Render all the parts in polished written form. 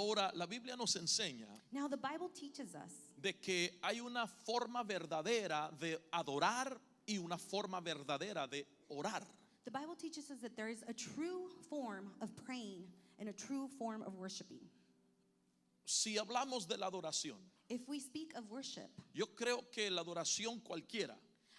Ahora, la Biblia nos enseña Now the Bible teaches us de que hay una forma verdadera de adorar y una forma verdadera de orar. The Bible teaches us that there is a true form of praying and a true form of worshiping. Si hablamos de la adoración, If we speak of worship, yo creo que la adoración cualquiera,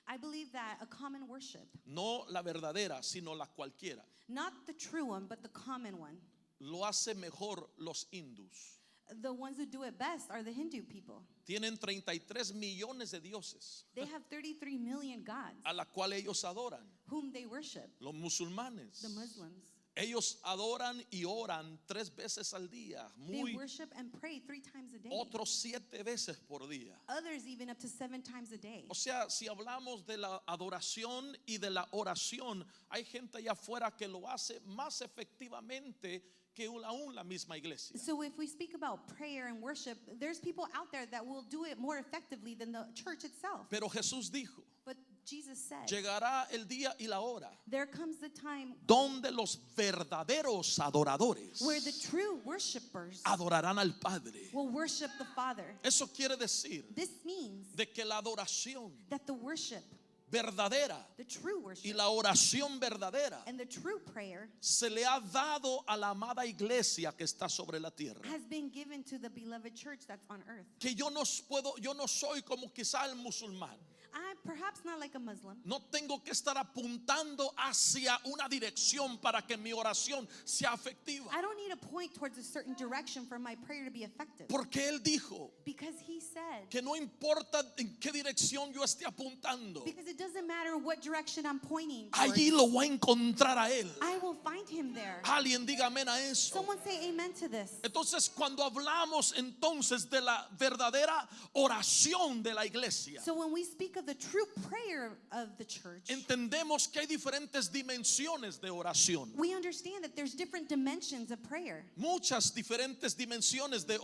I believe that a common worship, no la verdadera, sino la cualquiera, not the true one, but the common one, lo hace mejor los hindús. the ones who do it best are the Hindu people. Tienen 33 millones de dioses They have 33 million gods a la cual ellos adoran. whom they worship, Los musulmanes, the Muslims. ellos adoran y oran 3 veces al día, They worship and pray 3 times a day. otros 7 veces por día. Others even up to 7 times a day. O sea, si hablamos de la adoración y de la oración, hay gente allá afuera que lo hace más efectivamente que aún la misma iglesia. So if we speak about prayer and worship, there's people out there that will do it more effectively than the church itself. Pero Jesús dijo, But Jesus said, llegará el día y la hora there comes the time donde los verdaderos adoradores where the true worshipers adorarán al Padre. will worship the Father. Eso quiere decir This means de que la adoración that the worship, verdadera the true y worship, la oración verdadera and the true prayer se le ha dado a la amada iglesia que está sobre la tierra. has been given to the beloved church that's on earth. Que yo no soy como quizá el musulmán. I perhaps not like a Muslim. No tengo que estar apuntando hacia una dirección para que mi oración sea efectiva. I don't need to point towards a certain direction for my prayer to be effective. Porque Él dijo Because he said, que no importa en qué dirección yo esté apuntando, because it doesn't matter what direction I'm pointing allí towards, lo voy a encontrar a Él. I will find him there. Alguien diga amén a eso. Someone say amen to this. Entonces, cuando hablamos entonces de la verdadera oración de la iglesia, So when we speak of the true prayer of the church, entendemos que hay diferentes dimensiones de oración. we understand that there's different dimensions of prayer. Muchas diferentes dimensiones de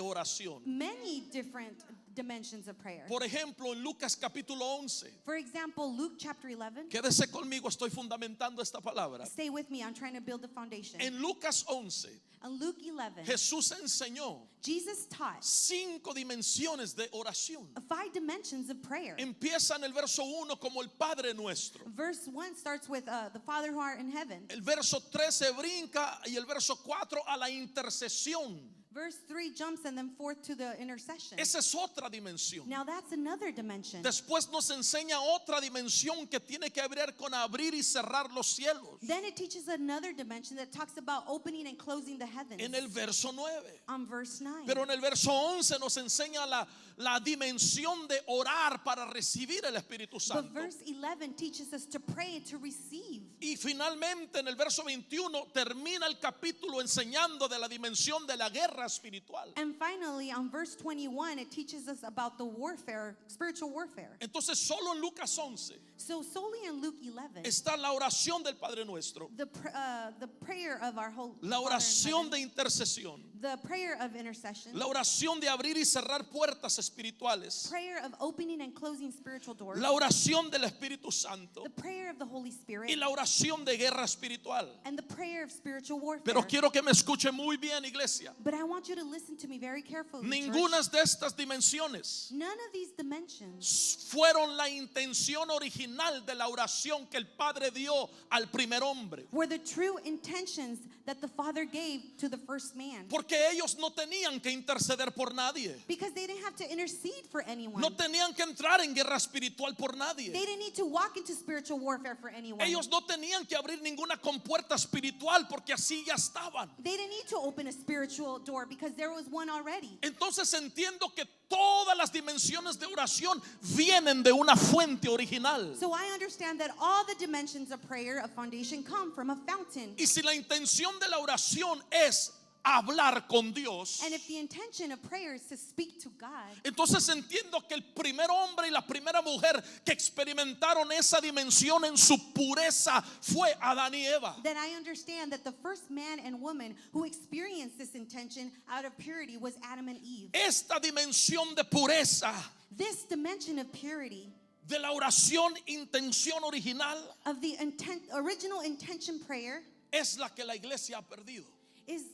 oración. Many different dimensions of prayer. Por ejemplo, en Lucas capítulo 11. For example, Luke chapter 11. Quédese conmigo, estoy fundamentando esta palabra. Stay with me, I'm trying to build the foundation. En Lucas 11, In Luke 11, Jesús enseñó Jesus taught 5 dimensiones de oración. 5 dimensions of prayer. Empieza en el verso 1 como el Padre Nuestro. Verse 1 starts with the Father who art in heaven. El verso 3 se brinca y el verso 4 a la intercesión. Verse 3 jumps and then forth to the intercession. Esa es otra dimensión. Now that's another dimension. Después nos enseña otra dimensión que tiene que ver con abrir y cerrar los cielos. Then it teaches another dimension that talks about opening and closing the heavens. En el verso 9. On verse 9. Pero en el verso 11 nos enseña la dimensión de orar para recibir el Espíritu But Santo. verse 11 teaches us to pray and to receive. Y finalmente en el verso 21 termina el capítulo enseñando de la dimensión de la guerra espiritual. And finally, on verse 21, it teaches us about the warfare, spiritual warfare. Entonces solo en Lucas 11 So solely in Luke 11, está la oración del Padre Nuestro, the prayer of our whole la Father in oración de heaven, intercesión, the prayer of intercession, la oración de abrir y cerrar puertas espirituales, prayer of opening and closing spiritual doors, la oración del Espíritu Santo the prayer of the Holy Spirit, y la oración de guerra espiritual. and the prayer of spiritual warfare. Pero quiero que me escuche muy bien, iglesia. But I want you to listen to me very carefully, Ninguna church. de estas dimensiones None of these dimensions fueron la intención original de la oración que el Padre dio al primer hombre. were the true intentions that the Father gave to the first man. Porque ellos no tenían que interceder por nadie. Because they didn't have to intercede for anyone. No tenían que entrar en guerra espiritual por nadie. They didn't need to walk into spiritual warfare for anyone. Ellos no tenían que abrir ninguna compuerta espiritual porque así ya estaban. They didn't need to open a spiritual door because there was one already. Entonces entiendo que todas las dimensiones de oración vienen de una fuente original. So I understand that all the dimensions of prayer, of foundation, come from a fountain. Y si la intención de la oración es hablar con Dios, And if the intention of prayer is to speak to God, entonces entiendo que el primer hombre y la primera mujer que experimentaron esa dimensión en su pureza fue Adán y Eva. then I understand that the first man and woman who experienced this intention out of purity was Adam and Eve. Esta dimensión de pureza This dimension of purity, de la oración intención original of the original intention prayer, es la que la iglesia ha perdido. is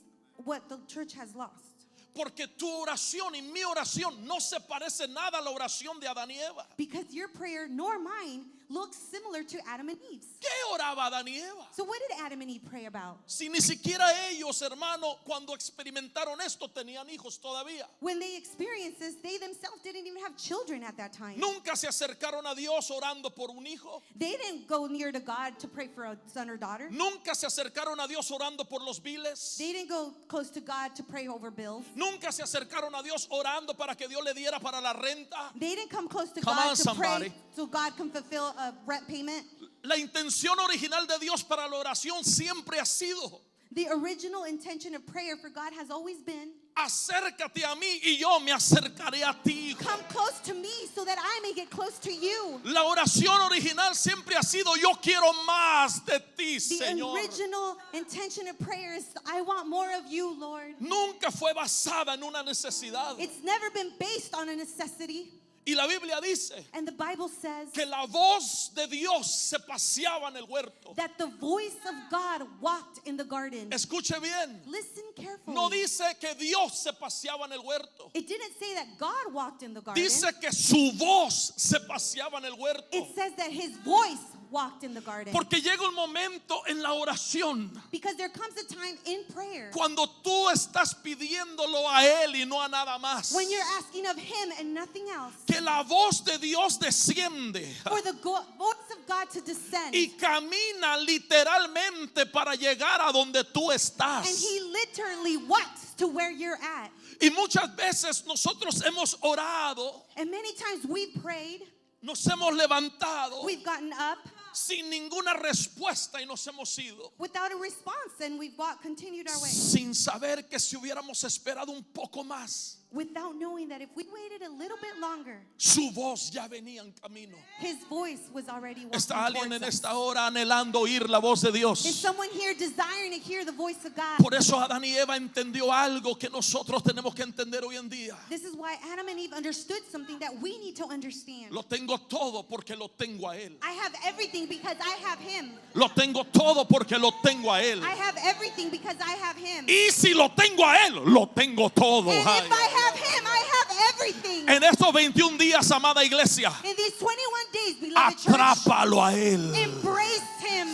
what the church has lost. Porque tu oración y mi oración no se parece nada a la oración de Adán y Eva. Because your prayer nor mine looks similar to Adam and Eve's. ¿Qué oraba Adán y Eva? So what did Adam and Eve pray about? Si ni siquiera ellos, hermano, cuando experimentaron esto, tenían hijos todavía. When they experienced this, they themselves didn't even have children at that time. Nunca se acercaron a Dios orando por un hijo. They didn't go near to God to pray for a son or daughter. Nunca se acercaron a Dios orando por los biles. They didn't go close to God to pray over bills. Nunca se acercaron a Dios orando para que Dios le diera para la renta. They didn't come close to Come God on, to somebody. pray so God can fulfill a rent payment. La intención original de Dios para la oración siempre ha sido: The original intention of prayer for God has always been, acércate a mí y yo me acercaré a ti, hijo. come close to me so that I may get close to you. La oración original siempre ha sido: yo quiero más de ti, The Señor. original intention of prayer is, I want more of you, Lord. Nunca fue basada en una necesidad. It's never been based on a necessity. Y la Biblia dice And the Bible says que la voz de Dios se paseaba en el huerto. that the voice of God walked in the garden. Escuche bien. Listen carefully. No dice que Dios se paseaba en el huerto. It didn't say that God walked in the garden. Dice que su voz se paseaba en el huerto. It says that his voice walked in the garden. Porque llega un momento en la oración Because there comes a time in prayer cuando tú estás pidiéndolo a Él y no a nada más, when you're asking of him and nothing else. que la voz de Dios desciende For the voice of God to descend. y camina literalmente para llegar a donde tú estás. And he literally walks to where you're at. Y muchas veces nosotros hemos orado, And many times we've prayed, nos hemos levantado we've gotten up sin ninguna respuesta y nos hemos ido, without a response, and we've continued our way. sin saber que si hubiéramos esperado un poco más, Without knowing that if we waited a little bit longer, su voz ya venía en camino. his voice was already walking ¿Está alguien towards en us. esta hora anhelando oír la voz de Is Dios? someone here desiring to hear the voice of God? Por eso Adán y Eva entendió algo que nosotros tenemos que entender hoy en día. This is why Adam and Eve understood something that we need to understand. Lo tengo todo porque lo tengo a Él. I have everything because I have him. Lo tengo todo porque lo tengo a Él. I have everything because I have him. Y si lo tengo a Él, lo tengo todo. And Ay. if I have him, I have everything. En estos 21 días, amada iglesia, In these 21 days, beloved church, atrápalo a Él. embrace him.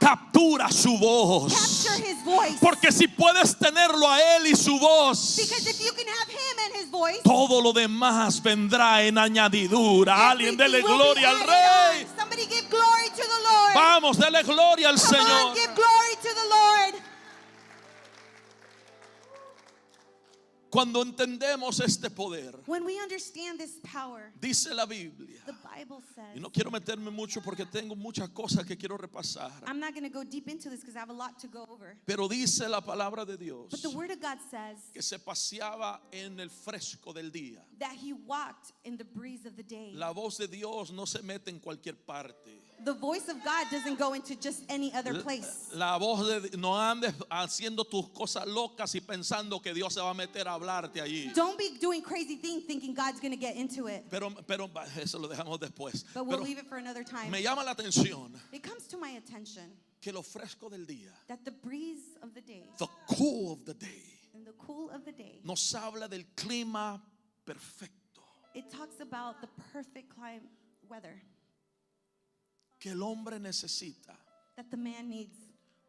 Captura su voz. Capture his voice. Porque si puedes tenerlo a Él y su voz, Because if you can have him and his voice, todo lo demás vendrá en añadidura. Alguien dele everything will be gloria al added Rey. on. Somebody give glory to the Lord. Vamos, dele gloria al Come Señor. on, give glory to the Lord. Cuando entendemos este poder, When we understand this power, dice la Biblia, the Bible says, y no quiero meterme mucho porque tengo muchas cosas que quiero repasar, I'm not going to go deep into this because I have a lot to go over. pero dice la palabra de Dios But the Word of God says que se paseaba en el fresco del día. that he walked in the breeze of the day. La voz de Dios no se mete en cualquier parte. The voice of God doesn't go into just any other place. La voz de no andes haciendo tus cosas locas y pensando que Dios se va a meter a hablarte allí. Don't be doing crazy things thinking God's going to get into it. Pero eso lo dejamos después. But we'll Pero leave it for another time. me llama la atención It comes to my attention que lo fresco del día, that the breeze of the day the cool of the day, and the cool of the day, nos habla del clima perfecto it talks about the perfect climate weather que el hombre necesita that the man needs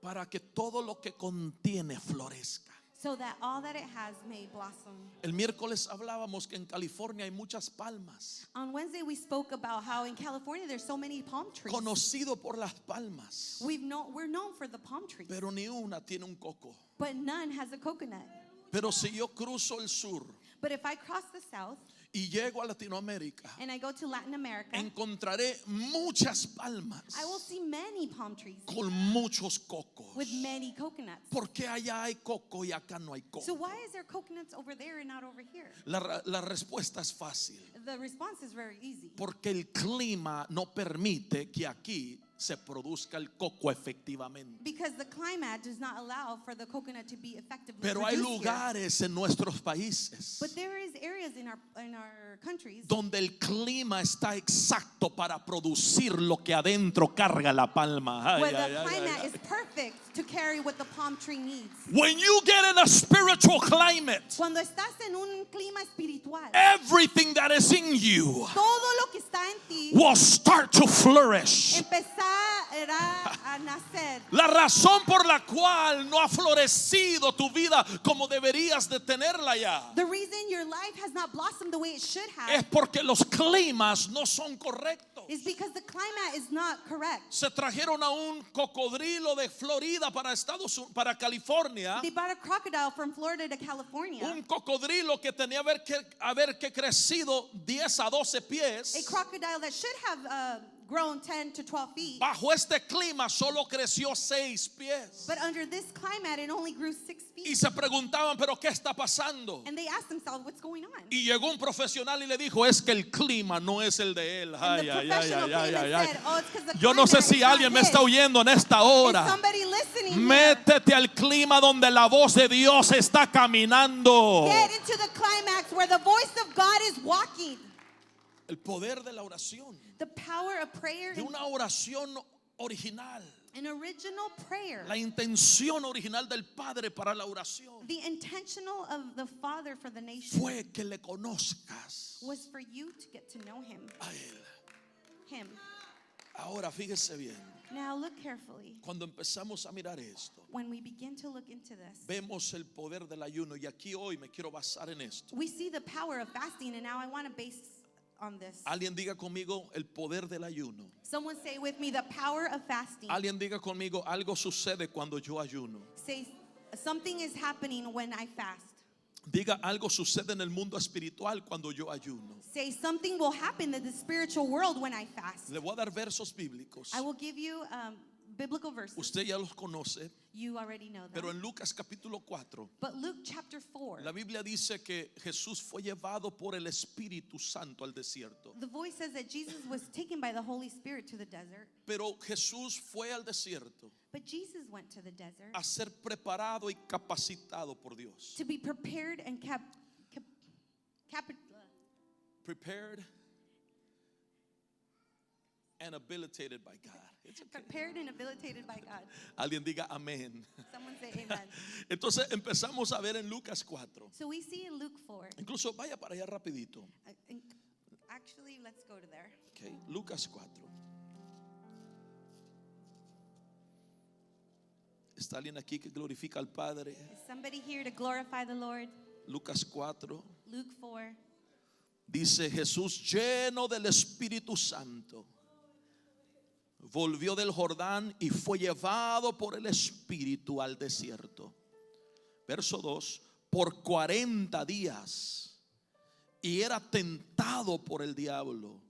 para que todo lo que contiene florezca. so that all that it has may blossom. El miércoles hablábamos que en California hay muchas palmas, On Wednesday we spoke about how in California there's so many palm trees. conocido por las palmas, We're known for the palm trees, pero ni una tiene un coco. but none has a coconut. Pero si yo cruzo el sur But if I cross the south y llego a Latinoamérica, and I go to Latin America, encontraré muchas palmas I will see many palm trees con muchos cocos. with many coconuts. ¿Por qué allá hay coco y acá no hay So coco? why is there coconuts over there and not over here? La respuesta es fácil. The response is very easy. Porque el clima no permite que aquí se produzca el coco efectivamente. Because the climate does not allow for the coconut to be effectively Pero hay produced here. lugares en nuestros países But there is areas in our countries donde el clima está exacto para producir lo que adentro carga la palma. Ay, where ay, the ay, climate ay, is ay. perfect to carry what the palm tree needs. When you get in a spiritual climate, Cuando estás en un clima espiritual, everything that is in you todo lo que está en ti will start to flourish. empezará a nacer. La razón por la cual no ha florecido tu vida como deberías de tenerla ya The reason your life has not blossomed the way it should es have porque los climas no son correctos. is because the climate is not correct. Se trajeron a un cocodrilo de Florida para California. They brought a crocodile from Florida to California. Un cocodrilo que tenía haber crecido 10 a 12 pies. A crocodile that should have grown 10 to 12 feet. Bajo este clima solo creció 6 pies. But under this climate, it only grew 6 Y feet. se preguntaban, ¿pero qué está pasando? And they asked themselves, what's going on? Y llegó un profesional y le dijo, es que el clima no es el de él. And Ay, the ay, ay, professional ay, came ay, and ay. said, oh, it's because the Yo no sé climate si is not alguien me está his. oyendo en esta Is hora. somebody listening here? Métete al clima donde la voz de Dios está caminando. Get into the climax where the voice of God is walking. El poder de la oración. The power of prayer, De una oración original. an original prayer. La intención original del Padre para la oración The intentional of the Father for the nation fue que le conozcas was for you to get to know him. a Él. Him. Ahora fíjese bien, Now look carefully. cuando empezamos a mirar esto, When we begin to look into this, vemos el poder del ayuno y aquí hoy me quiero basar en esto. we see the power of fasting, and now I want to base on this. Alguien diga conmigo el poder del ayuno. Someone say with me, the power of fasting. Alguien diga conmigo, algo sucede cuando yo ayuno. Say, something is happening when I fast. Diga, algo sucede en el mundo espiritual cuando yo ayuno. Say, something will happen in the spiritual world when I fast. Le voy a dar versos bíblicos. I will give you biblical verses. Usted ya los conoce, You already know pero them. en Lucas capítulo 4, But Luke chapter 4, la Biblia dice que Jesús fue llevado por el Espíritu Santo al desierto. the voice says that Jesus was taken by the Holy Spirit to the desert. Pero Jesús fue al desierto But Jesus went to the desert a ser preparado y capacitado por Dios. to be prepared and Prepared and habilitated by God. It's okay. prepared and habilitated by God. Alguien diga amén. Someone say amen. Entonces empezamos a ver en Lucas 4. So we see in Luke 4. Incluso vaya para allá rapidito. Actually, let's go to there. Okay, Lucas 4. ¿Está alguien aquí que glorifica al Padre? Is somebody here to glorify the Lord? Lucas 4. Luke 4. Dice Jesús lleno del Espíritu Santo. Volvió del Jordán y fue llevado por el Espíritu al desierto. Verso 2. Por 40 días. Y era tentado por el diablo.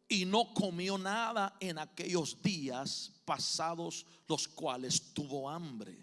Y no comió nada en aquellos días pasados, los cuales tuvo hambre.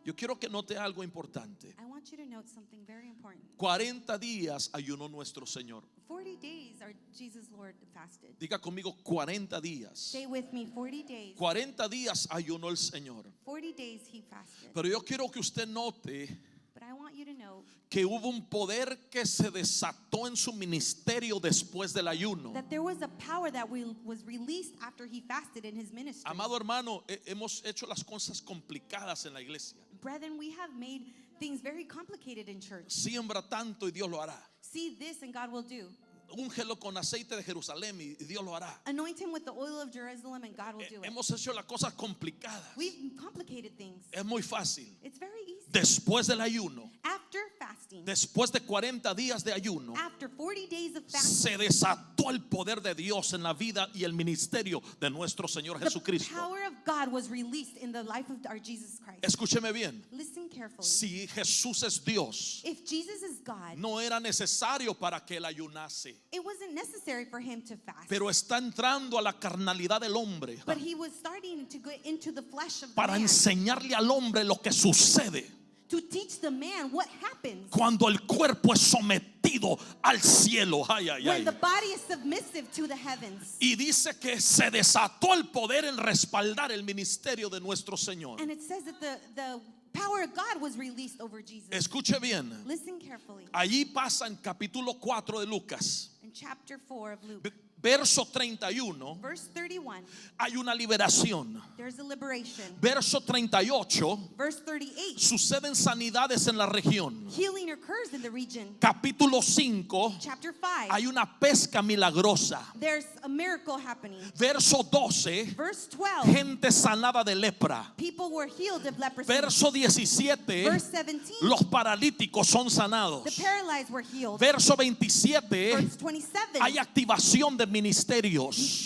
Yo quiero que note algo importante. I want you to note something very important. 40 días ayunó nuestro Señor. 40 days our Jesus Lord fasted. Diga conmigo 40 días. Say with me, 40 days. 40 días ayunó el Señor. 40 days he fasted. Pero yo quiero que usted note But I want you to know que hubo un poder que se desató en su ministerio después del ayuno. that there was a power that was released after he fasted in his ministry. Amado hermano, hemos hecho las cosas complicadas en la iglesia. Brethren, we have made things very complicated in church. Siembra tanto y Dios lo hará. See this and God will do. Úngelo con aceite de Jerusalén y Dios lo hará. Anoint him with the oil of Jerusalem and God will do it. Hemos hecho las cosas complicadas. We've complicated things. Es muy fácil. It's very easy. Después del ayuno, After fasting, después de 40 días de ayuno, after 40 days of fasting, se desató el poder de Dios en la vida y el ministerio de nuestro Señor the Jesucristo. power of God was released in the life of our Jesus Christ. Escúcheme bien. Listen carefully. Si Jesús es Dios, If Jesus is God, no era necesario para que él ayunase. it wasn't necessary for him to fast. Pero está entrando a la carnalidad del hombre But he was starting to go into the flesh of the para man enseñarle al hombre lo que sucede to teach the man what happens cuando el cuerpo es sometido al cielo. Ay, ay, when ay. the body is submissive to the heavens. Y dice que se desató el poder en respaldar el ministerio de nuestro Señor. And it says that the power of God was released over Jesus. Escuche bien. Listen carefully. Allí pasa en capítulo 4 de Lucas, In chapter 4 of Luke, verso 31, verse 31, hay una liberación. there's a liberation. Verso 38, Verse 38, suceden sanidades en la región. healing occurs in the region. Capítulo 5, Chapter 5, hay una pesca milagrosa. there's a miracle happening. Verso 12, Verse 12, gente sanada de lepra. people were healed of leprosy. Verso 17, Verse 17, los paralíticos son the sanados. paralyzed were healed. Verso 27, Verse 27, hay activación de ministerios.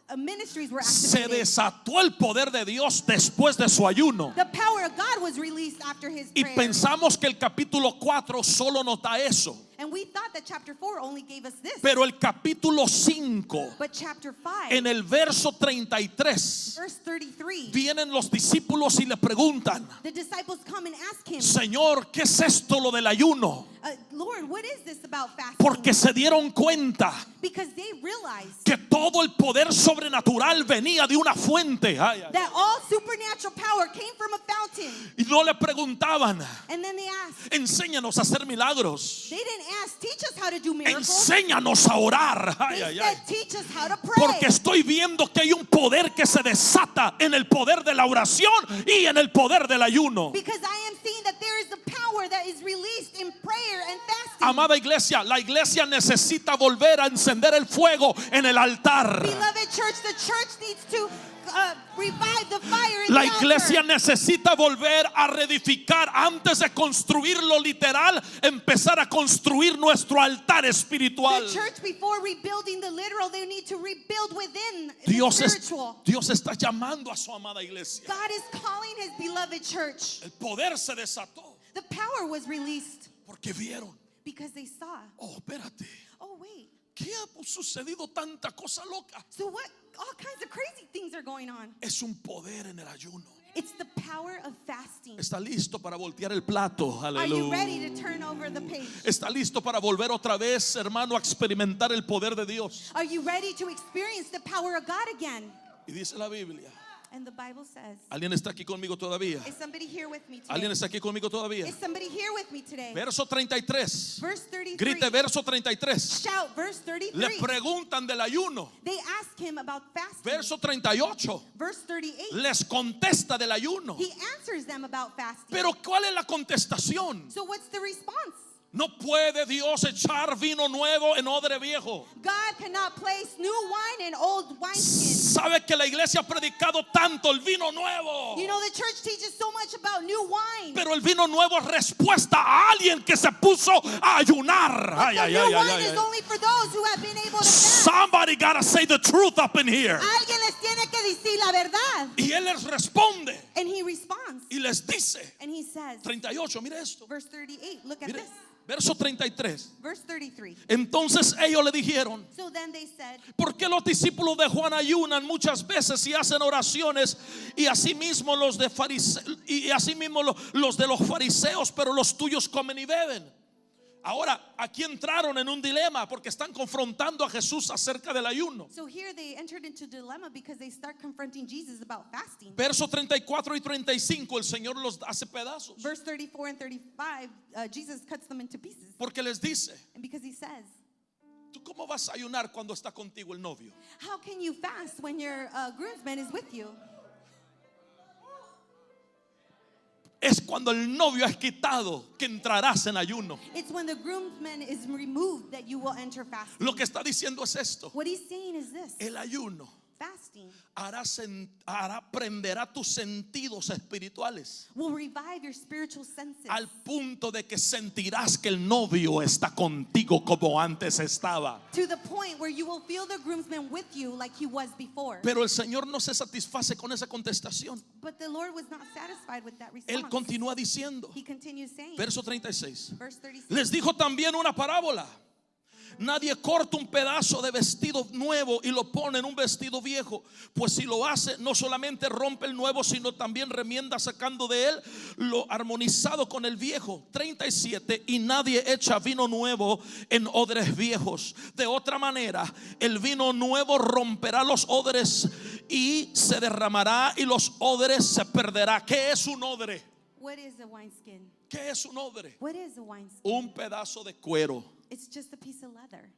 the ministries were Se activated. desató el poder de Dios después de su ayuno. The power of God was released after his Y prayer. pensamos que el capítulo 4 solo nos da eso. And we thought that chapter 4 only gave us this. Pero el capítulo 5, But chapter 5, en el verso 33, verse 33, vienen los discípulos y le preguntan: the disciples come and ask him, Señor, ¿qué es esto lo del ayuno? Lord, what is this about fasting? Porque se dieron cuenta Because they realized que todo el poder sobrenatural venía de una fuente. Ay, ay. that all supernatural power came from a fountain. Y no le preguntaban: And then they asked, enséñanos a hacer milagros, they didn't ask, teach us how to do miracles. enséñanos a orar. Ay, They ay, said, ay. teach us how to pray. Porque estoy viendo que hay un poder que se desata en el poder de la oración y en el poder del ayuno. Because I am seeing that there is a power that is released in prayer and fasting. Amada iglesia, la iglesia necesita volver a encender el fuego en el altar. Beloved church, the church needs to revive the fire in La the iglesia altar. necesita volver a reedificar antes de construir lo literal, empezar a construir nuestro altar espiritual. The church, before rebuilding the literal, they need to rebuild within Dios, the spiritual. Dios está llamando a su amada iglesia. God is calling his beloved church. El poder se desató The power was released porque vieron: because they saw, oh, espérate, oh wait, ¿qué ha sucedido tanta cosa loca? so what, all kinds of crazy things are going on. Es un poder en el ayuno. It's the power of fasting. Está listo para voltear el plato. Are you ready Aleluya. to turn over the page? Está listo para volver otra vez, hermano, a experimentar el poder de Dios. Are you ready to experience the power of God again? Y dice la Biblia. And the Bible says, ¿Alguien está aquí conmigo todavía? is somebody here with me ¿Alguien today? está aquí conmigo todavía? Is somebody here with me today? Verso 33. Verse 33. Grite verso 33. Shout, verse Le 33. preguntan del ayuno. They ask him about fasting. Verso 38. Verse 38. Les contesta del ayuno. He answers them about fasting. Pero ¿cuál es la contestación? So what's the response? No puede Dios echar vino nuevo en odre viejo. God cannot place new wine in old wineskins. Sabe que la iglesia ha predicado tanto el vino nuevo. You know, the church teaches so much about new wine. Pero el vino nuevo es respuesta a alguien que se puso a ayunar. But Ay, the ay, new ay, wine ay, is ay. only for those who have been able to fast. Somebody gotta say the truth up in here. Alguien les tiene que decir la verdad. Y él les responde And he responds. y les dice, And he says, 38, mire esto. verse 38, look at Mire, this. verso 33. Verse 33. Entonces ellos le dijeron: So then they said, ¿por qué los discípulos de Juan ayunan muchas veces y hacen oraciones, y asimismo los de los de los fariseos, pero los tuyos comen y beben? Ahora, aquí entraron en un dilema porque están confrontando a Jesús acerca del ayuno. so here they entered into a dilemma because they start confronting Jesus about fasting. Verso 34 y 35, el Señor los hace pedazos. Verse 34 and 35, Jesus cuts them into pieces. Porque les dice: And because he says, ¿tú cómo vas a ayunar cuando está contigo el novio? how can you fast when your groomsman is with you? Es cuando el novio es quitado que entrarás en ayuno. It's when the groomsman is removed that you will enter fasting. Lo que está diciendo es esto: What he's saying is this: el ayuno fasting prenderá tus sentidos espirituales will revive your spiritual senses al punto de que sentirás que el novio está contigo como antes estaba. to the point where you will feel the groomsman with you like he was before. Pero el Señor no se satisface con esa contestación. But the Lord was not satisfied with that Él response. continúa diciendo, He continues saying, verso 36, verse 36, les dijo también una parábola. Nadie corta un pedazo de vestido nuevo y lo pone en un vestido viejo, pues si lo hace, no solamente rompe el nuevo, sino también remienda, sacando de él lo armonizado con el viejo. 37. Y nadie echa vino nuevo en odres viejos. De otra manera, el vino nuevo romperá los odres y se derramará, y los odres se perderá. ¿Qué es un odre? What is a wineskin? ¿Qué es un odre? What is a wineskin? Un pedazo de cuero It's just a piece of leather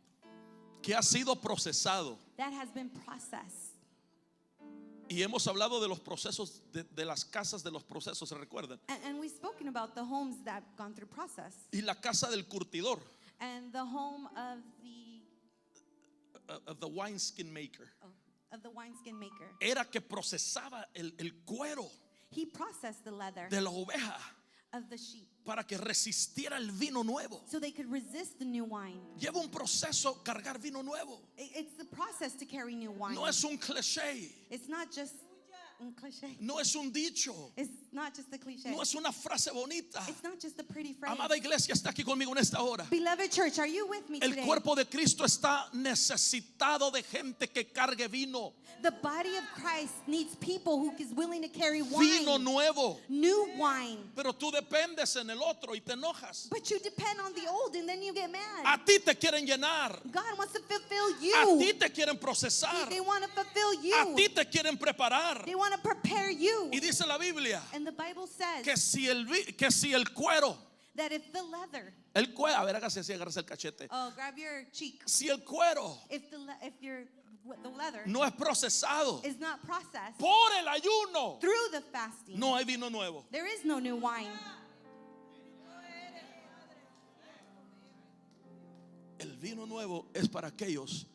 que ha sido procesado. that has been processed. Y hemos hablado de los procesos, de las casas de los procesos, ¿se recuerdan? And we've spoken about the homes that have gone through process. Y la casa del curtidor, And the home of the wineskin maker, of the wineskin maker. era que procesaba el cuero He processed the leather de la oveja of the sheep para que resistiera el vino nuevo. so they could resist the new wine. Lleva un proceso cargar vino nuevo. It's the process to carry new wine. No es un cliché, It's not just un cliché. no es un dicho, It's not just a cliche. no es una frase bonita. It's not just a pretty phrase. Amada iglesia, está aquí conmigo en esta hora. Beloved church, are you with me El today? cuerpo de Cristo está necesitado de gente que cargue vino, The body of Christ needs people who is willing to carry vino wine, nuevo. new wine. Pero tú dependes en el otro y te enojas. But you depend on the old and then you get mad. A ti te quieren llenar, God wants to fulfill a ti you. te quieren procesar, They want to fulfill a ti you. te quieren preparar. They want to prepare you. Y dice la Biblia And the Bible says que si el cuero, that if the leather, el cuero, a ver, hágase así, agárrese el cachete. oh, grab your cheek. Si el cuero If the leather no es procesado is not processed por el ayuno, through the fasting, no hay vino nuevo. there is no new wine. El vino nuevo es para aquellos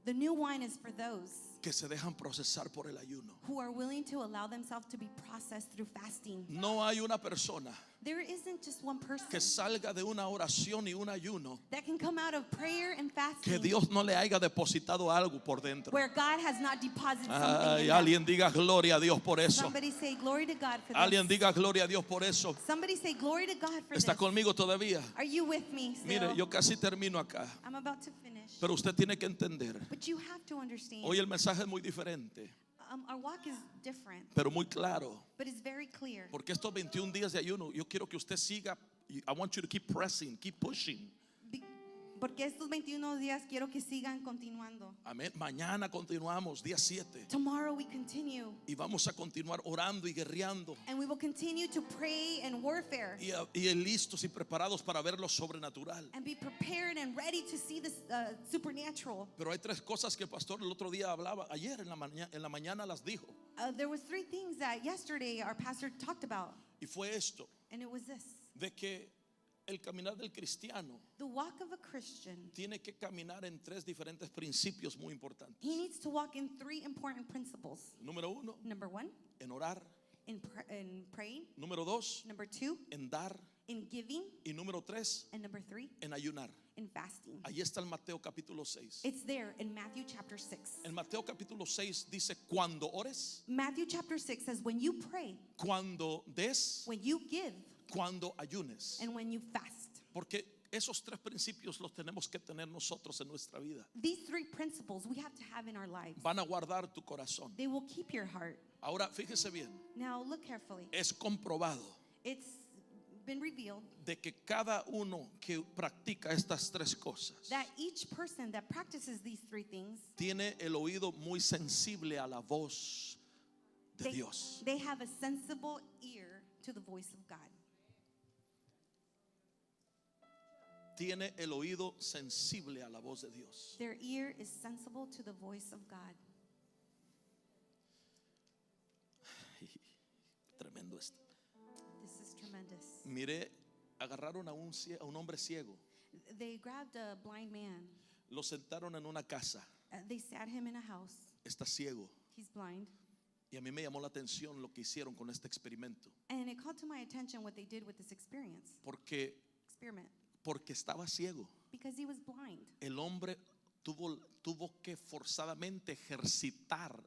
The new wine is for those que se dejan procesar por el ayuno. who are willing to allow themselves to be processed through fasting. No hay una persona There isn't just one person que salga de una oración y un ayuno that can come out of prayer and que fasting Dios no le haya depositado algo por dentro. where God has not deposited something Ay, in them. alguien diga gloria a Dios por eso. Somebody say glory to God for Alguien this. diga gloria a Dios por eso. Somebody say glory to God for ¿Está this. conmigo todavía? Are you with me still? Mire, yo casi termino acá, I'm about to finish. pero usted tiene que entender. But you have to understand, Hoy el mensaje es muy diferente, our walk is different, pero muy claro. but it's very clear. Porque estos 21 días de ayuno, yo quiero que usted siga. I want you to keep pressing, keep pushing. Porque estos 21 días quiero que sigan continuando. Amén. Mañana continuamos, día 7. Tomorrow we continue. Y vamos a continuar orando y guerreando. And we will continue to pray and warfare. Y listos y preparados para ver lo sobrenatural. And be prepared and ready to see this supernatural. Pero hay 3 cosas que el pastor el otro día hablaba. Ayer en la mañana las dijo. There was 3 things that yesterday our pastor talked about. Y fue esto. And it was this. De que el caminar del cristiano The walk of a Christian, tiene que caminar en 3 diferentes principios muy importantes. he needs to walk in 3 important principles. Número 1, Number 1, en orar. in praying. Número 2, Number 2, en dar. in giving. Y número 3, And number 3, en ayunar. in fasting. Ahí está el Mateo capítulo 6. It's there in Matthew chapter 6. El Mateo capítulo 6 dice: cuando ores, Matthew chapter 6 says, when you pray, cuando des, when you give, cuando ayunes. and when you fast. Porque esos 3 principios los tenemos que tener nosotros en nuestra vida. These 3 principles we have to have in our lives. Van a guardar tu corazón. They will keep your heart. Ahora fíjese bien, Now look carefully. es comprobado It's been revealed de que cada uno que practica estas 3 cosas that each person that practices these 3 things, tiene el oído muy sensible a la voz de Dios. they have a sensible ear to the voice of God. Tiene el oído sensible a la voz de Dios. Their ear is sensible to the voice of God. Tremendo esto. This is tremendous. Miré, agarraron a un hombre ciego, They grabbed a blind man. lo sentaron en una casa. They sat him in a house. Está ciego. He's blind. Y a mí me llamó la atención lo que hicieron con este experimento. And it called to my attention what they did with this experiment. Porque estaba ciego. Because he was blind. El hombre tuvo que forzadamente ejercitar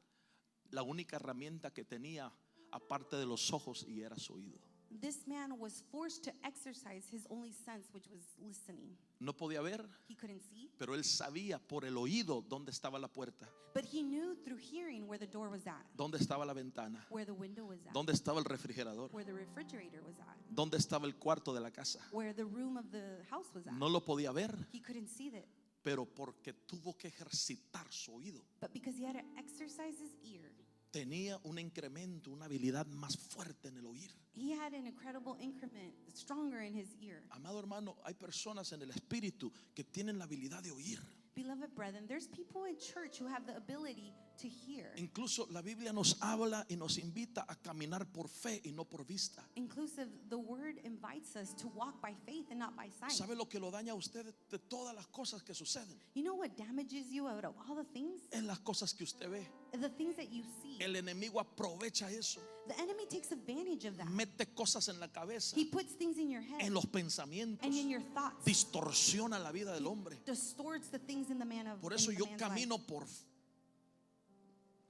la única herramienta que tenía aparte de los ojos, y era su oído. This man was forced to exercise his only sense, which was listening. No podía ver, He couldn't see, pero él sabía por el oído dónde estaba la puerta, but he knew through hearing where the door was at, dónde estaba la ventana, where the window was at, dónde estaba el refrigerador, where the refrigerator was at, dónde estaba el cuarto de la casa. where the room of the house was at. No lo podía ver, He couldn't see that, pero porque tuvo que ejercitar su oído, but because he had to exercise his ear, tenía un incremento, una habilidad más fuerte en el oír. he had an incredible increment, stronger in his ear. Amado hermano, hay personas en el espíritu que tienen la habilidad de oír. Beloved brethren, there's people in church who have the ability to hear. Incluso la Biblia nos habla y nos invita a caminar por fe y no por vista. Inclusive, the word invites us to walk by faith and not by sight. ¿Sabe lo que lo daña a usted de todas las cosas que suceden? You know what damages you out of all the things? Es las cosas que usted ve. The things that you see. El enemigo aprovecha eso. The enemy takes advantage of that. Mete cosas en la cabeza, He puts things in your head en los pensamientos. and in your thoughts. Distorsiona la vida del hombre. Distorts the things in the man of Por eso in the yo man's life. camino por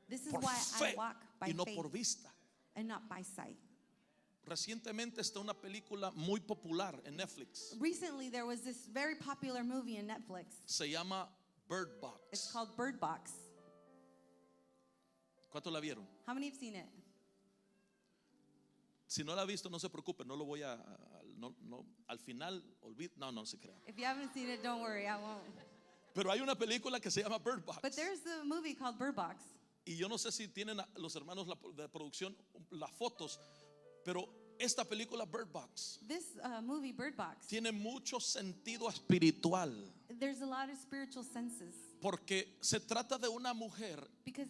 This is por why I fe walk by y no faith por vista. and not by sight. Recientemente está una película muy popular en Netflix. Recently, there was this very popular movie in Netflix. Se llama Bird It's Box. called Bird Box. ¿Cuántos la vieron? How many have seen it? Si no la ha visto, no se preocupe, no lo voy a al final no se crea. If you haven't seen it, don't worry, I won't. Pero hay una película que se llama Bird Box. But there's a movie called Bird Box. Y yo no sé si tienen los hermanos de producción las fotos, pero esta película Bird Box This movie, Bird Box, tiene mucho sentido espiritual, there's a lot of spiritual senses porque se trata de una mujer because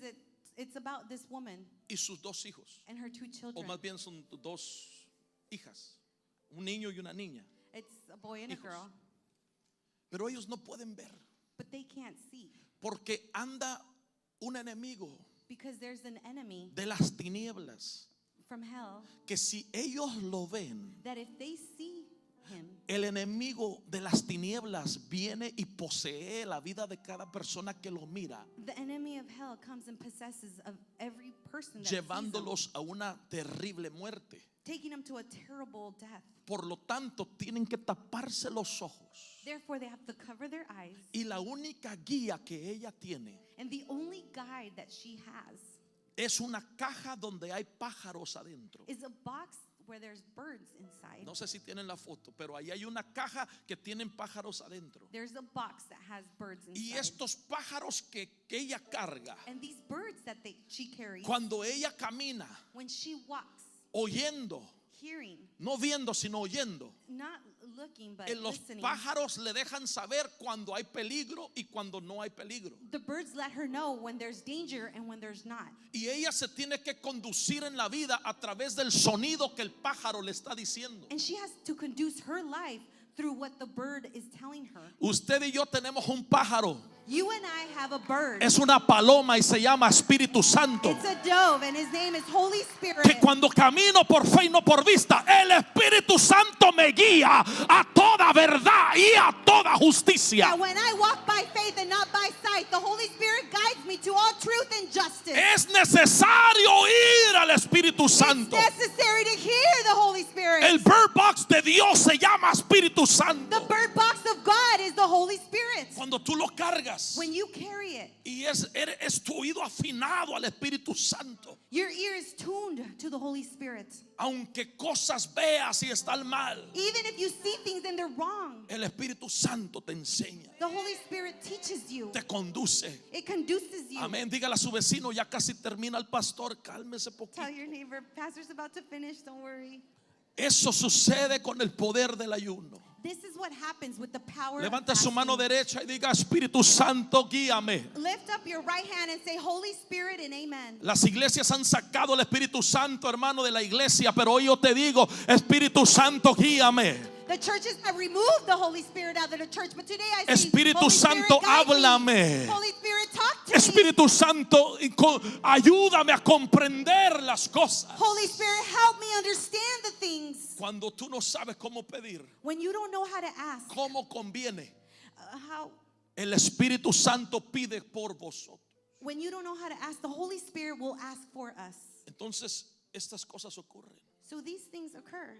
it's about this woman y sus dos hijos, and her two o children. más bien son dos hijas, un niño y una niña, It's a boy and a hijos. girl, pero ellos no pueden ver but they can't see porque anda un enemigo because there's an enemy de las tinieblas from hell que si ellos lo ven, that if they see him, el enemigo de las tinieblas viene y posee la vida de cada persona que lo mira, the enemy of hell comes and possesses of every person that sees him, llevándolos a una terrible muerte. taking them to a terrible death. Por lo tanto, tienen que taparse los ojos. Therefore, they have to cover their eyes, Y la única guía que ella tiene and the only guide that she has es una caja donde hay pájaros adentro. is a box where there's birds inside. No sé si tienen la foto, pero ahí hay una caja que tienen pájaros adentro. There's a box that has birds Y inside. estos pájaros que ella carga, And these birds that she carries, cuando ella camina, when she walks, oyendo, hearing, no viendo, sino oyendo, not looking, but los listening, pájaros le dejan saber cuando hay peligro y cuando no hay peligro. the birds let her know when there's danger and when there's not. Y ella se tiene que conducir en la vida a través del sonido que el pájaro le está diciendo. And she has to conduce her life through what the bird is telling her. Usted y yo tenemos un pájaro. You and I have a bird. Es una paloma y se llama Espíritu Santo. It's a dove, and his name is Holy Spirit. Que cuando camino por fe y no por vista, el Espíritu Santo me guía a toda verdad y a toda justicia. That when I walk by faith and not by sight, the Holy Spirit guides me to all truth and justice. Es necesario oír al Espíritu It's Santo. necessary to hear the Holy Spirit. El bird box de Dios se llama Espíritu The Santo. bird box of God is the Holy Spirit. Cuando tú lo cargas When you carry it, y es tu oído afinado al Espíritu Santo, your ear is tuned to the Holy Spirit. aunque cosas veas y están mal, Even if you see things and they're wrong, el Espíritu Santo te enseña, the Holy Spirit teaches you. te conduce. It conduces you. Amén. Dígale a su vecino, ya casi termina el pastor, cálmese poquito. Tell your neighbor, pastor's about to finish, don't worry. Eso sucede con el poder del ayuno. This is what happens with the power Levante of su mano fasting. derecha y diga, Espíritu Santo, guíame. Lift up your right hand and say, Holy Spirit, and amen. Las iglesias han sacado al Espíritu Santo, hermano, de la iglesia, pero hoy yo te digo, Espíritu Santo, guíame. The churches have removed the Holy Spirit out of the church, but today I say, Espíritu Holy Spirit, Santo, guide me. háblame. Holy Spirit, talk to me. Espíritu Santo, ayúdame a comprender las cosas. Holy Spirit, help me understand the things. Cuando tú no sabes cómo pedir, When you don't know how to ask, cómo conviene, how el Espíritu Santo pide por vosotros. when you don't know how to ask, the Holy Spirit will ask for us. Entonces, estas cosas ocurren. So these things occur.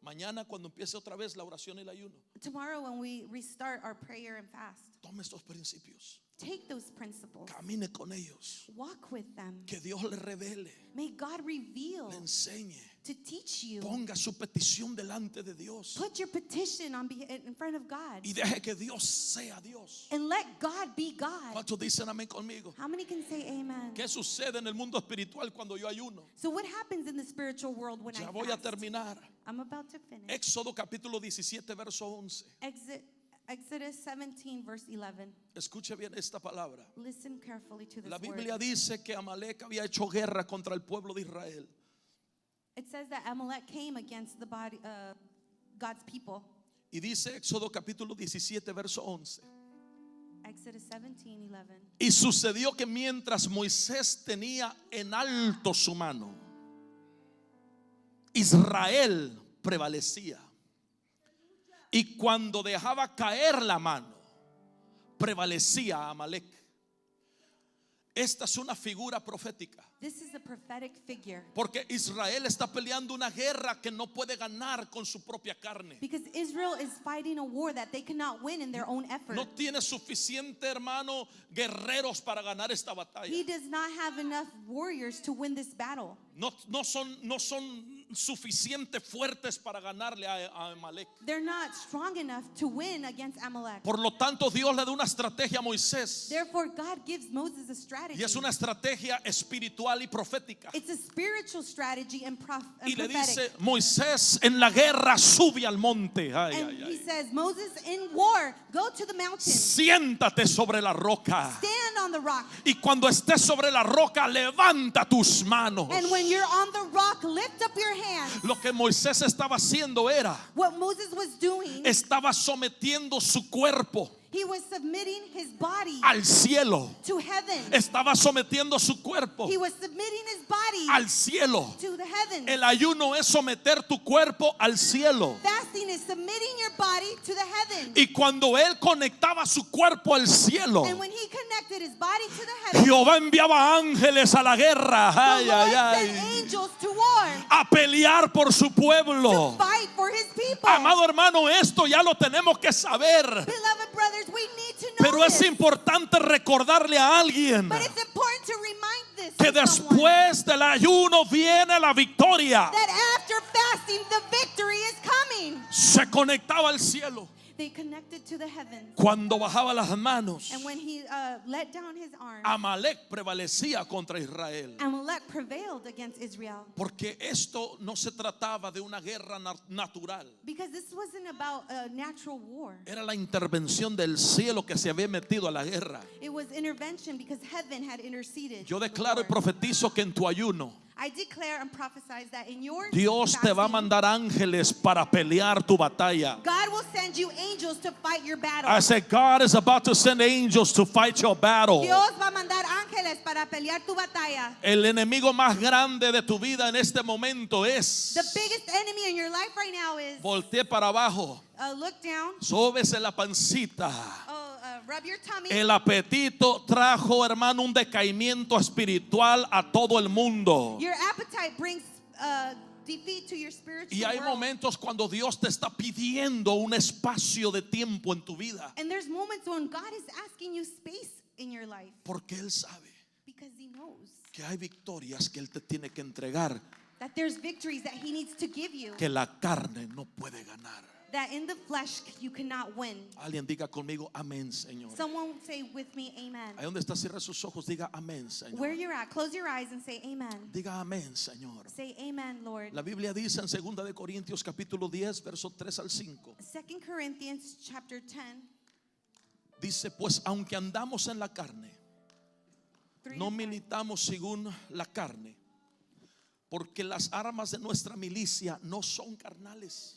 Mañana cuando empiece otra vez la oración y el ayuno, Tomorrow when we restart our prayer and fast, tome estos principios, take those principles. camine con ellos, Walk with them. que Dios le revele, May God reveal le enseñe, to teach you. ponga su petición delante de Dios Put your petition in front of God. y deje que Dios sea Dios. And let God be God. ¿Cuántos dicen amén conmigo? How many can say amen? ¿Qué sucede en el mundo espiritual cuando yo ayuno? So what happens in the spiritual world when Ya I voy a fast? terminar. I'm about to finish. Éxodo capítulo 17 verso 11. Exodus 17 verse 11. Escuche bien esta palabra. Listen carefully to this La word. Biblia dice que Amalek había hecho guerra contra el pueblo de Israel. It says that Amalek came against the God's people. Y dice Éxodo capítulo 17 verso 11. Exodus 17, 11. Y sucedió que mientras Moisés tenía en alto su mano, Israel prevalecía. Y cuando dejaba caer la mano, prevalecía Amalek. Esta es una figura profética. This is a prophetic figure. Porque Israel está peleando una guerra que no puede ganar con su propia carne. Because Israel is fighting a war that they cannot win in their own effort. No tiene suficiente, hermano, guerreros para ganar esta batalla. He does not have enough warriors to win this battle. No son suficiente fuertes para ganarle a Amalek. They're not strong enough to win against Amalek. Por lo tanto, Dios le da una estrategia a Moisés. Therefore, God gives Moses a strategy. Y es una estrategia espiritual y profética. It's a spiritual strategy and Y le prophetic. dice, Moisés, en la guerra sube al monte. Ay, And ay, he ay. says, Moses, in war, go to the mountain. Siéntate sobre la roca. Stand on the rock. Y cuando estés sobre la roca, levanta tus manos. And when you're on the rock, lift up your hands. Lo que Moisés estaba haciendo era, What Moses was doing, estaba sometiendo su cuerpo he was submitting his body al cielo. to heaven. Estaba sometiendo su cuerpo He was submitting his body al cielo. to the heavens. El ayuno es someter tu cuerpo al cielo. Fasting is submitting your body to the heavens. Y cuando él conectaba su cuerpo al cielo, And when he connected his body to the heavens, Jehová enviaba ángeles a la guerra. the Ay, Lord ay, sent ay. angels to war, A pelear por su pueblo. fight for his people. Amado hermano, esto ya lo tenemos que saber. Beloved brothers, we need to know Pero es this. importante recordarle a alguien But it's important to remind this que to someone, después del ayuno viene la victoria. that after fasting, the victory is coming. Se conectaba al cielo. They connected to the heavens. Cuando bajaba las manos, And when he let down his arm, Amalek prevalecía contra Israel. Amalek prevailed against Israel. Porque esto no se trataba de una guerra natural. Because this wasn't about a natural war. Era la intervención del cielo que se había metido a la guerra. It was intervention because heaven had interceded. Yo the declaro y war. profetizo que en tu ayuno I declare and prophesy that in your Dios te va a fasting, mandar ángeles para pelear tu batalla. God will send you angels to fight your battle. I said God is about to send angels to fight your battle. Dios va a mandar ángeles para pelear tu batalla. El enemigo más grande de tu vida en este momento The es biggest enemy in your life right now is voltee para abajo, look down, sóbese la pancita. rub your tummy. El apetito trajo, hermano, un decaimiento espiritual a todo el mundo. Your appetite brings defeat to your spiritual Y hay world. momentos cuando Dios te está pidiendo un espacio de tiempo en tu vida, And there's moments when God is asking you space in your life porque Él sabe because He knows que hay victorias que Él te tiene que entregar that there's victories that He needs to give you que la carne no puede ganar. that in the flesh you cannot win. Alguien diga conmigo, amén, Señor. Someone say with me, amen. Ahí donde está, cierra sus ojos, diga amén, Where Señor. you're at, close your eyes and say amen. Diga amén, Señor. Say amen, Lord. La Biblia dice en 2 de Corintios capítulo 10, versos 3 al 5. 2 Corinthians chapter 10, Dice, pues aunque andamos en la carne, 3 no to 5. militamos según la carne, porque las armas de nuestra milicia no son carnales,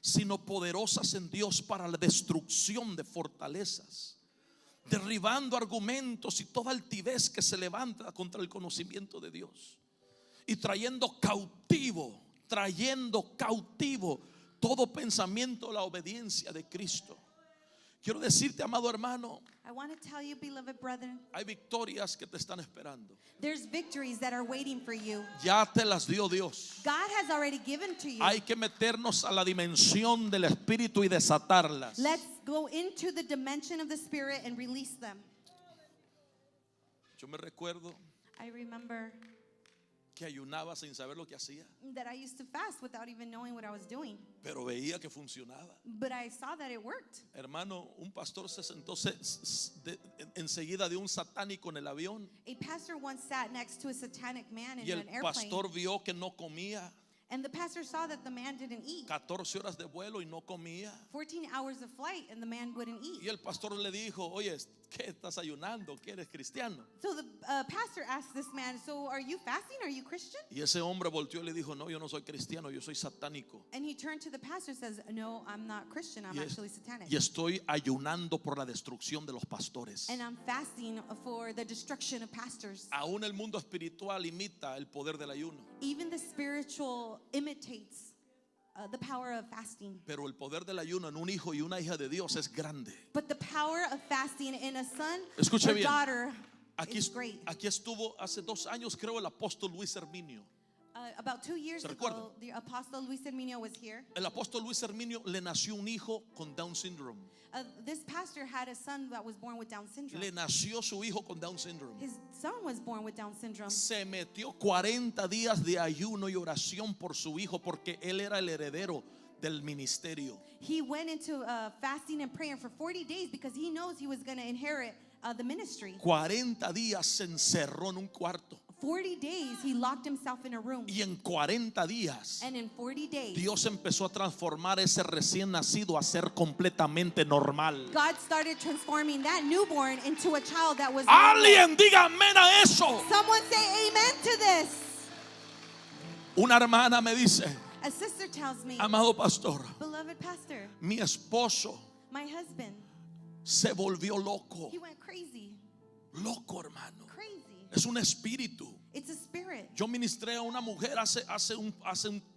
sino poderosas en Dios para la destrucción de fortalezas, derribando argumentos y toda altivez que se levanta contra el conocimiento de Dios, y trayendo cautivo todo pensamiento a la obediencia de Cristo, Quiero decirte, amado hermano, I want to tell you, beloved brethren, hay victorias que te están esperando. there's victories that are waiting for you. Ya te las dio Dios. God has already given to you. Hay que meternos a la dimensión del Espíritu y desatarlas. Let's go into the dimension of the Spirit and release them. Yo me recuerdo I remember que ayunaba sin saber lo que hacía, that I used to fast without even knowing what I was doing. pero veía que funcionaba. But I saw that it worked. Hermano, un pastor se sentó enseguida de un satánico en el avión A pastor once sat next to a satanic man y in el an airplane. pastor vio que no comía. And the pastor saw that the man didn't eat. 14 horas de vuelo y no comía. 14 hours of flight and the man wouldn't eat. Y el pastor le dijo, oye, ¿qué estás ayunando? ¿Que eres cristiano? So the pastor asked this man, so are you fasting? Are you Christian? Y ese hombre volteó y le dijo, no, yo no soy cristiano, yo soy satánico. And he turned to the pastor and says, no, I'm not Christian. I'm Y, actually satanic. y estoy ayunando por la destrucción de los pastores. And I'm fasting for the destruction of pastors. Aún el mundo espiritual imita el poder del ayuno, Even the spiritual imitates the power of fasting. pero el poder del ayuno en un hijo y una hija de Dios es grande. But the power of fasting in a son Escuche or bien. daughter Aquí, is great. aquí estuvo hace 2 años, creo, el apóstol Luis Herminio. About 2 years ¿Se ago, recuerdan? the apostle Luis Herminio was here. El apóstol Luis Herminio le nació un hijo con Down syndrome. This pastor had a son that was born with Down syndrome. Le nació su hijo con Down syndrome. His son was born with Down syndrome. Se metió 40 días de ayuno y oración por su hijo porque él era el heredero del ministerio. He went into fasting and praying for 40 days because he knows he was going to inherit the ministry. 40 días se encerró en un cuarto 40 days he locked himself in a room. y en 40 días And in 40 days, Dios empezó a transformar ese recién nacido a ser completamente normal. God started transforming that newborn into a child that was normal. Alguien diga amén a eso. Someone say amen to this. Una hermana me dice, A sister tells me, amado pastor, beloved pastor, mi esposo my husband, se volvió loco. he went crazy. Loco, hermano. Crazy. Es un espíritu. It's a spirit. Yo ministré a una mujer hace un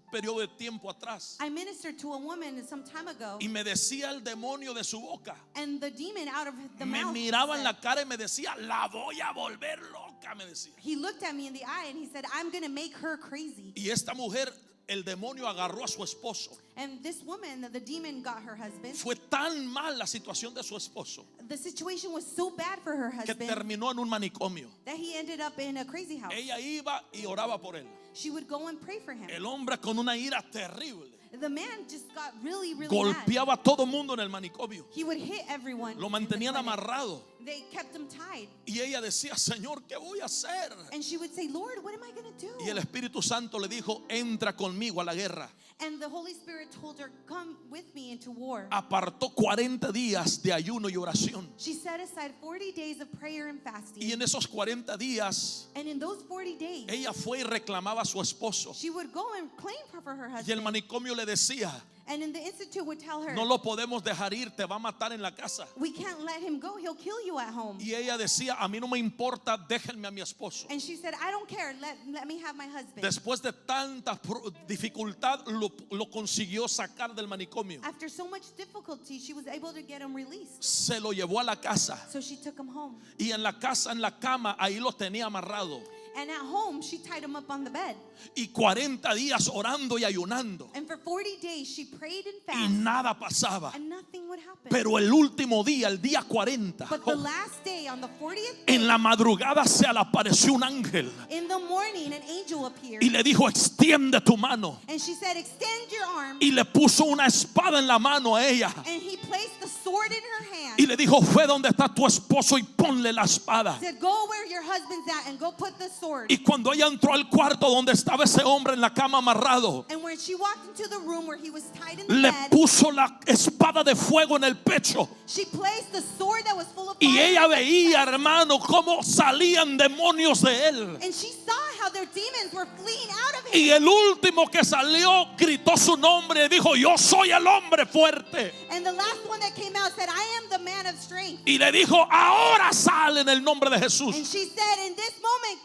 periodo de tiempo atrás I ministered to a woman some time ago, y me decía el demonio de su boca. and the demon out of the Me mouth miraba en said- la cara y me decía, la voy a volver loca, me decía. he looked at me in the eye and he said, I'm going to make her crazy. Y esta mujer, el demonio agarró a su esposo. And this woman, the demon got her husband. Fue tan mal la situación de su esposo The situation was so bad for her que husband terminó en un manicomio. that he ended up in a crazy house. Ella iba y oraba por él. She would go and pray for him. El hombre con una ira terrible The man just got really, really mad. golpeaba a todo mundo en el manicomio. He would hit everyone. Lo in the mantenían clinic. amarrado. They kept him tied. Y ella decía, Señor, ¿qué voy a hacer? And she would say, Lord, what am I going to Y el do? Espíritu Santo le dijo, entra conmigo a la guerra. And the Holy Spirit told her, come with me into war. Apartó 40 días de ayuno y oración. She set aside 40 days of prayer and fasting. Y en esos 40 días, And in those 40 days, ella fue y reclamaba a su esposo. she would go and claim for her Y el husband. manicomio le decía, And in the institute would tell her, no lo podemos dejar ir, te va a matar en la casa. we can't let him go. He'll kill you at home. Y ella decía, a mí no me importa, déjenme a mi esposo. And she said, I don't care. Let me have my husband. Después de tanta dificultad, lo consiguió sacar del manicomio. After so much difficulty, she was able to get him released. Se lo llevó a la casa. So she took him home. Y en la casa, en la cama, ahí lo tenía amarrado. And at home, she tied him up on the bed. Y 40 días orando y ayunando. And for 40 days, she prayed and Y fasted. nada pasaba. And nothing would happen. Pero el último día, el día 40, But the last day, on the 40th en day, la madrugada se le apareció un ángel in the morning, an angel appeared. y le dijo, extiende tu mano. And she said, extend your arm. Y le puso una espada en la mano a ella. And he placed the sword in her hand. Y le dijo, fue donde está tu esposo y ponle la espada. Said, go where your husband's at and go put the sword. Y cuando ella entró al cuarto donde estaba ese hombre en la cama amarrado, And when she walked into the room where he was tied in the le bed, puso la espada de fuego en el pecho. she placed the sword that was full of Y fire. ella veía, hermano, cómo salían demonios de él. And she saw how their demons were fleeing out of him. Y el último que salió gritó su nombre y dijo: yo soy el hombre fuerte. And the last one that came out said, I am the man of strength. Y le dijo: ahora sale en el nombre de And Jesús. she said, in this moment,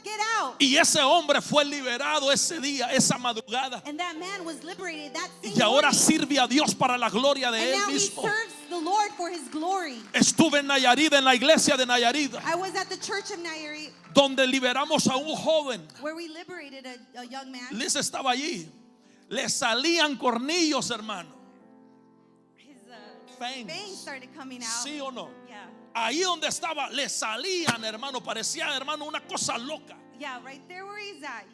get out. Y ese hombre fue liberado ese día, esa madrugada. And that man was liberated that same Y ahora morning. sirve a Dios para la gloria de And él now he mismo. serves the Lord for his glory. Estuve en Nayarit, en la iglesia de Nayarit, I was at the church of Nayarit donde liberamos a un joven. where we liberated a young man. Liz estaba allí. Le salían cornillos, hermano. His Fangs. fangs started coming out. ¿Sí o no? Yeah. Ahí donde estaba, le salían, hermano. Parecía, hermano, una cosa loca. Yeah, right there where he's at.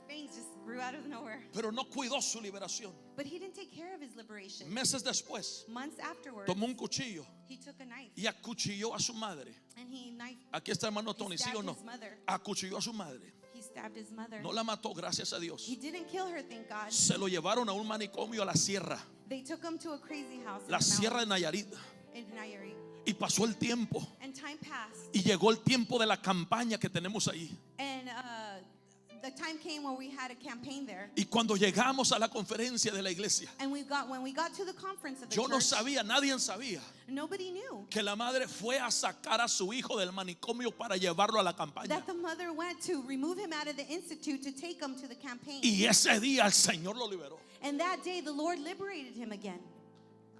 Fangs just grew out of nowhere. Pero no cuidó su liberación. But he didn't take care of his liberation. Meses después, Months afterwards, tomó un cuchillo he took a knife y acuchilló a su madre. and he knifed. Aquí está hermano Tony, He ¿sí stabbed o no? his mother. Acuchilló a su madre. He stabbed his mother. No la mató, gracias a Dios. He didn't kill her, thank God. Se lo llevaron a un manicomio a la sierra. They took him to a crazy house in La the sierra de mountains Nayarit. in Nayarit. Y pasó el tiempo. And time passed. Y llegó el tiempo de la campaña que tenemos ahí. And the time came where we had a campaign there. Y cuando llegamos a la conferencia de la iglesia, And when we got to the conference of the yo no church, sabía, nadie sabía nobody knew que la madre fue a sacar a su hijo del manicomio para llevarlo a la campaña. that the mother went to remove him out of the institute to take him to the campaign. Y ese día el Señor lo liberó. And that day the Lord liberated him again.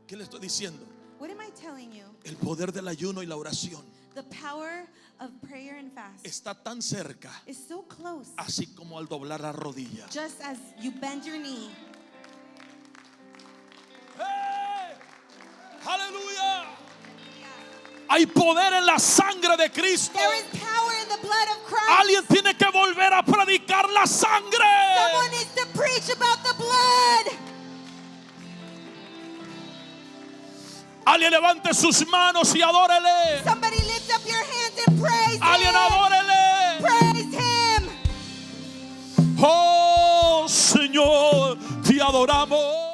¿Qué le estoy diciendo? What am I telling you? El poder del ayuno y la oración The power of prayer and fast está tan cerca, is so close. así como al doblar la rodilla. Just as you bend your knee. ¡Hey! ¡Aleluya! Hay poder en la sangre de Cristo. There is power in the blood of Christ. Alguien tiene que volver a predicar la sangre. Someone needs to preach about the blood. Alguien levante sus manos y adórele. Somebody lift up your hands and praise Alguien him. adórele. Praise him. Oh Señor, te adoramos.